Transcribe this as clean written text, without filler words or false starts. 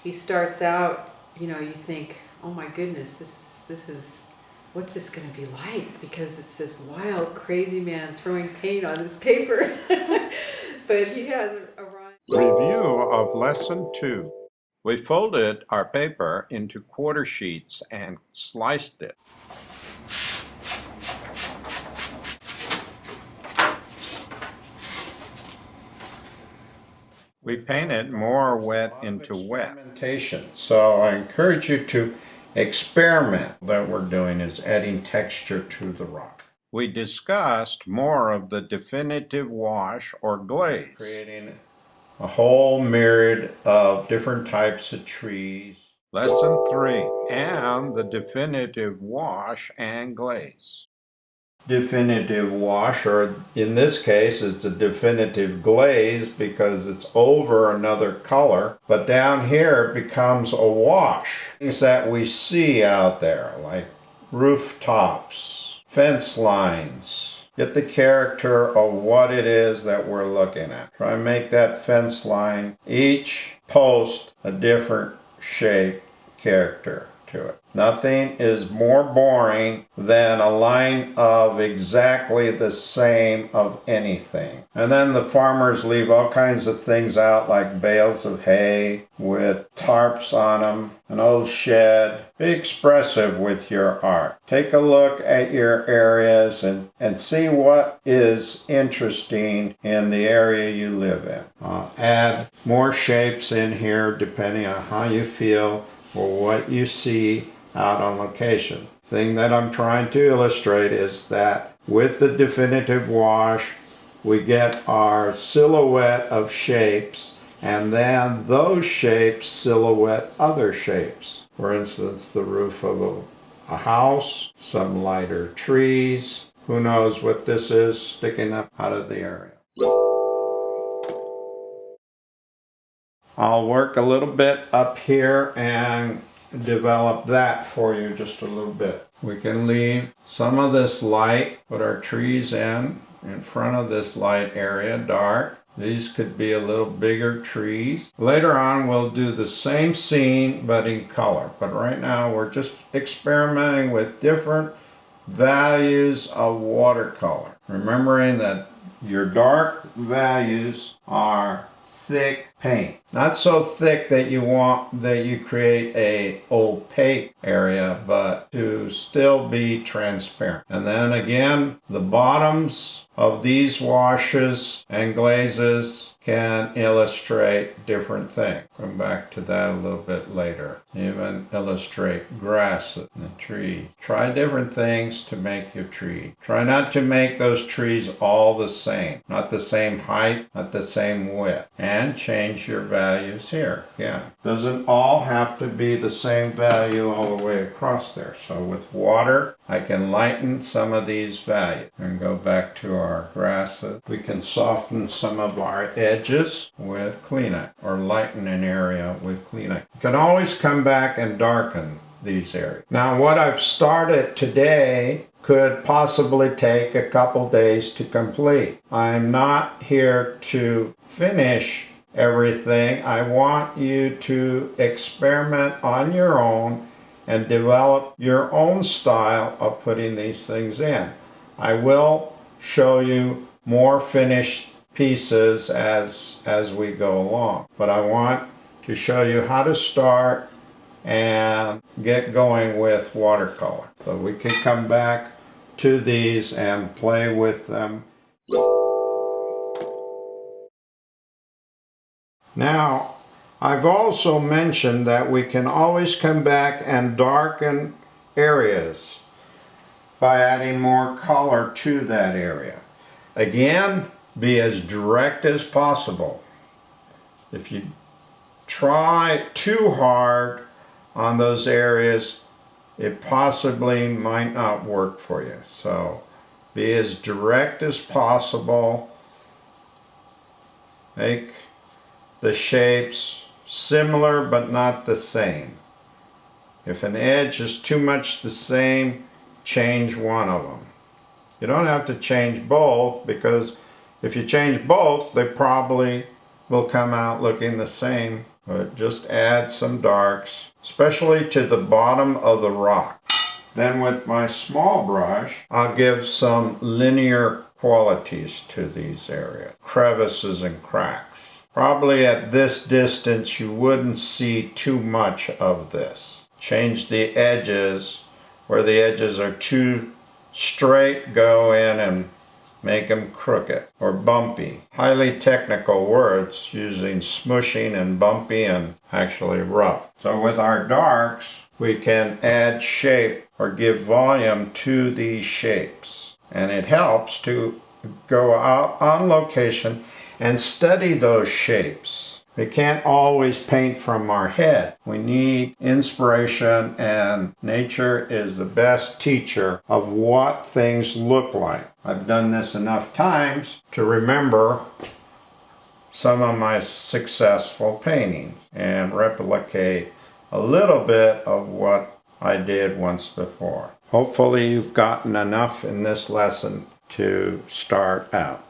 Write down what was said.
he starts out, you know, you think, oh my goodness, this is, what's this going to be like? Because it's this wild, crazy man throwing paint on his paper. But he has a rhyme. Review of Lesson 2. We folded our paper into quarter sheets and sliced it. We painted more wet into wet. So I encourage you to experiment. That we're doing is adding texture to the rock. We discussed more of the definitive wash or glaze, creating a whole myriad of different types of trees. Lesson 3, and the definitive wash and glaze. Definitive wash, or in this case it's a definitive glaze because it's over another color, but down here it becomes a wash. Things that we see out there like rooftops, fence lines. Get the character of what it is that we're looking at. Try and make that fence line, each post, a different shape character to it. Nothing is more boring than a line of exactly the same of anything. And then the farmers leave all kinds of things out like bales of hay with tarps on them, an old shed. Be expressive with your art. Take a look at your areas and see what is interesting in the area you live in. Add more shapes in here depending on how you feel or what you see out on location. The thing that I'm trying to illustrate is that with the definitive wash, we get our silhouette of shapes, and then those shapes silhouette other shapes. For instance, the roof of a house, some lighter trees. Who knows what this is sticking up out of the area. I'll work a little bit up here and develop that for you just a little bit. We can leave some of this light, put our trees in front of this light area, dark. These could be a little bigger trees. Later on we'll do the same scene but in color. But right now we're just experimenting with different values of watercolor. Remembering that your dark values are thick paint. Not so thick that you create a opaque area, but to still be transparent. And then again, the bottoms of these washes and glazes can illustrate different things. Come back to that a little bit later. Even illustrate grasses and trees. Try different things to make your tree. Try not to make those trees all the same. Not the same height, not the same width. And change your values here. Yeah. Doesn't all have to be the same value all the way across there. So with water, I can lighten some of these values. And go back to our grasses. We can soften some of our edges with Kleenex, or lighten an area with Kleenex. You can always come back and darken these areas. Now what I've started today could possibly take a couple days to complete. I'm not here to finish everything. I want you to experiment on your own and develop your own style of putting these things in. I will show you more finished pieces as we go along, but I want to show you how to start and get going with watercolor. So we can come back to these and play with them. Now, I've also mentioned that we can always come back and darken areas by adding more color to that area. Again, be as direct as possible. If you try too hard on those areas, it possibly might not work for you. So be as direct as possible. Make the shapes similar but not the same. If an edge is too much the same, change one of them. You don't have to change both, because if you change both, they probably will come out looking the same but just add some darks, especially to the bottom of the rock. Then with my small brush, I'll give some linear qualities to these areas, crevices and cracks. Probably at this distance you wouldn't see too much of this. Change the edges. Where the edges are too straight, go in and make them crooked or bumpy. Highly technical words using smushing and bumpy and actually rough. So with our darks, we can add shape or give volume to these shapes. And it helps to go out on location and study those shapes. We can't always paint from our head. We need inspiration, and nature is the best teacher of what things look like. I've done this enough times to remember some of my successful paintings and replicate a little bit of what I did once before. Hopefully you've gotten enough in this lesson to start out.